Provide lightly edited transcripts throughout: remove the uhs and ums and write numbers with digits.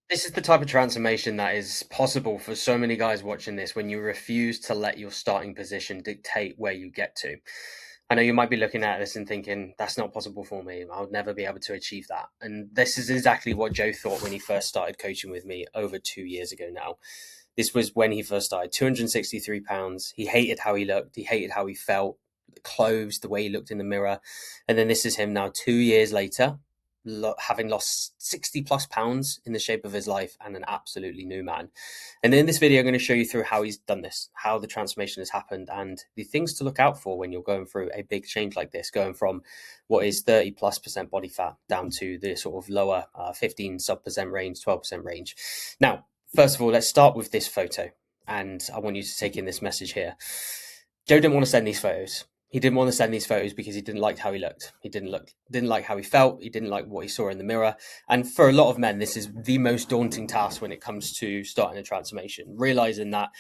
This is the type of transformation that is possible for so many guys watching this when you refuse to let your starting position dictate where you get to. I know you might be looking at this and thinking, that's not possible for me. I'll never be able to achieve that. And this is exactly what Joe thought when he first started coaching with me over 2 years ago now. This was when he first started, 263 pounds. He hated how he looked, he hated how he felt, the clothes, the way he looked in the mirror. And then this is him now 2 years later, having lost 60 plus pounds in the shape of his life and an absolutely new man. And in this video, I'm going to show you through how he's done this, how the transformation has happened, and the things to look out for when you're going through a big change like this, going from what is 30 plus percent body fat down to the sort of lower 15 sub percent range, 12% range. Now, first of all, let's start with this photo. And I want you to take in this message here. Joe didn't want to send these photos. He didn't want to send these photos because he didn't like how he looked. He didn't like how he felt. He didn't like what he saw in the mirror. And for a lot of men, this is the most daunting task when it comes to starting a transformation, realizing that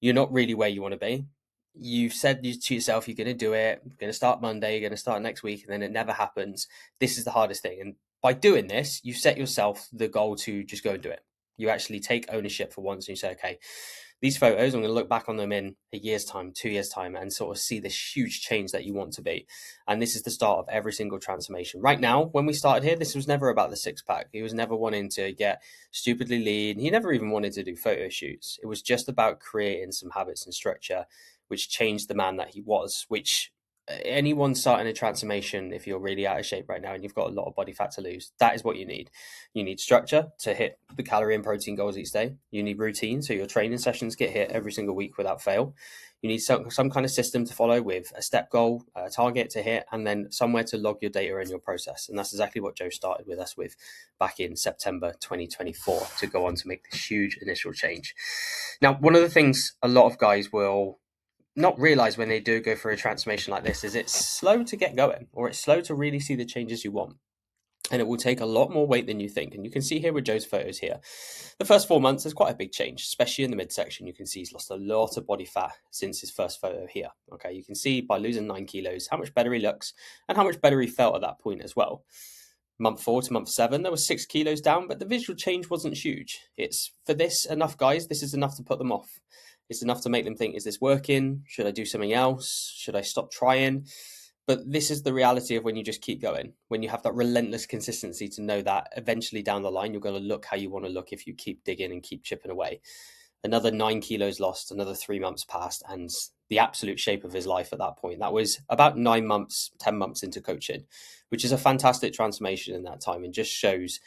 you're not really where you want to be. You've said to yourself, you're going to do it. You're going to start Monday. You're going to start next week. And then it never happens. This is the hardest thing. And by doing this, you set yourself the goal to just go and do it. You actually take ownership for once and you say, okay, these photos, I'm going to look back on them in a year's time, 2 years' time, and sort of see this huge change that you want to be. And this is the start of every single transformation. Right now, when we started here, this was never about the six pack. He was never wanting to get stupidly lean. He never even wanted to do photo shoots. It was just about creating some habits and structure, which changed the man that he was, which anyone starting a transformation, if you're really out of shape right now and you've got a lot of body fat to lose, that is what you need. You need structure to hit the calorie and protein goals each day. You need routine, so your training sessions get hit every single week without fail. You need some kind of system to follow with a step goal, a target to hit, and then somewhere to log your data and your process. And that's exactly what Joe started with us with back in September 2024 to go on to make this huge initial change. Now, one of the things a lot of guys will not realize when they do go through a transformation like this is it's slow to get going, or it's slow to really see the changes you want. And it will take a lot more weight than you think. And you can see here with Joe's photos here, the first 4 months, there's quite a big change, especially in the midsection. You can see he's lost a lot of body fat since his first photo here. Okay, you can see by losing 9 kilos, how much better he looks and how much better he felt at that point as well. Month 4 to month 7, there was 6 kilos down, but the visual change wasn't huge. It's for this enough, guys. This is enough to put them off. It's enough to make them think, is this working? Should I do something else? Should I stop trying? But this is the reality of when you just keep going, when you have that relentless consistency to know that eventually down the line, you're going to look how you want to look if you keep digging and keep chipping away. Another 9 kilos lost, another 3 months passed, and the absolute shape of his life at that point. That was about 9 months, 10 months into coaching, which is a fantastic transformation in that time and just shows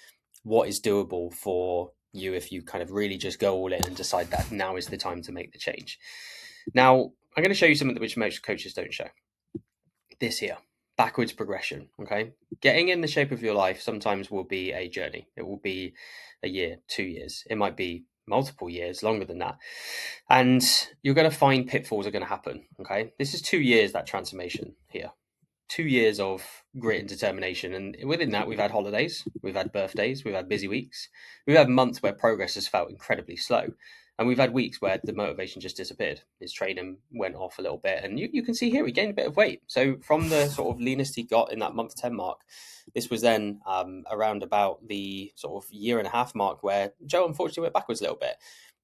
what is doable for you if you kind of really just go all in and decide that now is the time to make the change. Now, I'm going to show you something which most coaches don't show. This here, backwards progression. Okay, getting in the shape of your life sometimes will be a journey. It will be a year, 2 years. It might be multiple years, longer than that. And you're going to find pitfalls are going to happen. Okay, this is 2 years, that transformation here. 2 years of grit and determination. And within that, we've had holidays, we've had birthdays, we've had busy weeks, we've had months where progress has felt incredibly slow. And we've had weeks where the motivation just disappeared. His training went off a little bit. And you can see here, he gained a bit of weight. So from the sort of leanest he got in that month 10 mark, this was then around about the sort of year and a half mark where Joe unfortunately went backwards a little bit.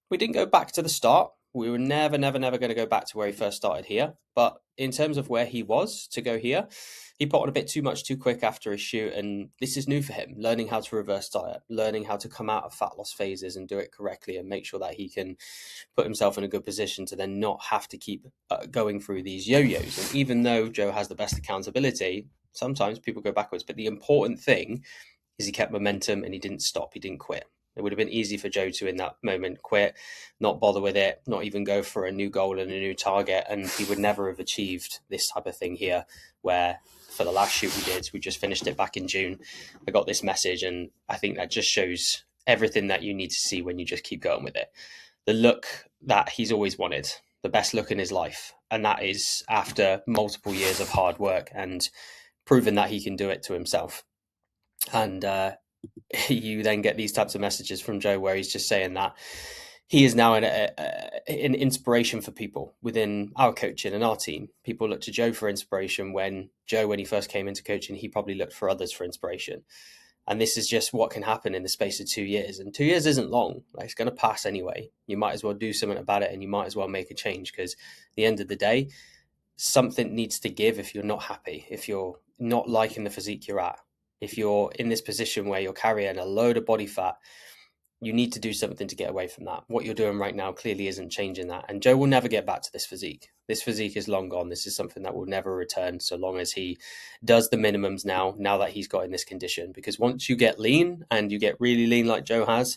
We didn't go back to the start. We were never going to go back to where he first started here. But in terms of where he was to go here, he put on a bit too much too quick after his shoot. And this is new for him, learning how to reverse diet, learning how to come out of fat loss phases and do it correctly and make sure that he can put himself in a good position to then not have to keep going through these yo-yos. And even though Joe has the best accountability, sometimes people go backwards. But the important thing is he kept momentum and he didn't stop. He didn't quit. It would have been easy for Joe to, in that moment, quit, not bother with it, not even go for a new goal and a new target. And he would never have achieved this type of thing here, where for the last shoot we just finished it back in June. I got this message, and I think that just shows everything that you need to see when you just keep going with it. The look that he's always wanted, the best look in his life. And that is after multiple years of hard work and proving that he can do it to himself. And you then get these types of messages from Joe where he's just saying that he is now an inspiration for people within our coaching and our team. People look to Joe for inspiration when he first came into coaching, he probably looked for others for inspiration. And this is just what can happen in the space of 2 years. And 2 years isn't long. Like, it's going to pass anyway. You might as well do something about it, and you might as well make a change, because at the end of the day, something needs to give if you're not happy, if you're not liking the physique you're at, if you're in this position where you're carrying a load of body fat. You need to do something to get away from that. What you're doing right now clearly isn't changing that. And Joe will never get back to this physique. This physique is long gone. This is something that will never return so long as he does the minimums now that he's got in this condition. Because once you get lean, and you get really lean like Joe has,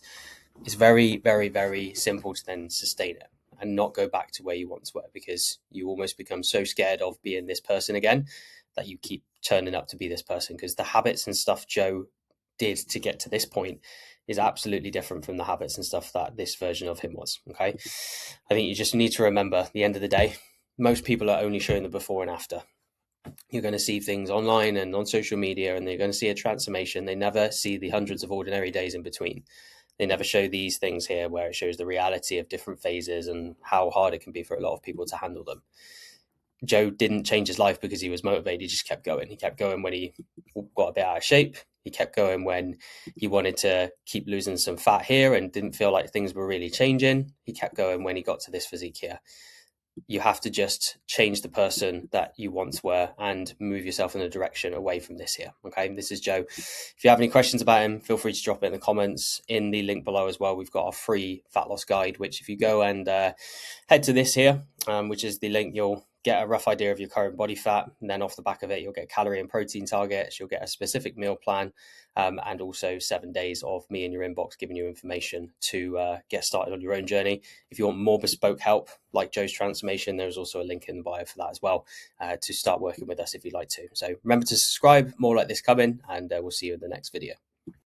it's very, very, very simple to then sustain it and not go back to where you once were, because you almost become so scared of being this person again that you keep turning up to be this person, because the habits and stuff Joe did to get to this point is absolutely different from the habits and stuff that this version of him was. Okay. I think you just need to remember, at the end of the day, most people are only showing the before and after. You're going to see things online and on social media, and they're going to see a transformation. They never see the hundreds of ordinary days in between. They never show these things here, where it shows the reality of different phases and how hard it can be for a lot of people to handle them. Joe didn't change his life because he was motivated. He just kept going. He kept going when he got a bit out of shape. He kept going when he wanted to keep losing some fat here and didn't feel like things were really changing. He kept going when he got to this physique here. You have to just change the person that you once were and move yourself in a direction away from this here. Okay, this is Joe. If you have any questions about him, feel free to drop it in the comments. In the link below as well, we've got a free fat loss guide, which if you go and head to this here, which is the link, you'll get a rough idea of your current body fat, and then off the back of it, you'll get calorie and protein targets, you'll get a specific meal plan, and also 7 days of me in your inbox giving you information to get started on your own journey. If you want more bespoke help, like Joe's transformation, there's also a link in the bio for that as well, to start working with us if you'd like to. So remember to subscribe, more like this coming, and we'll see you in the next video.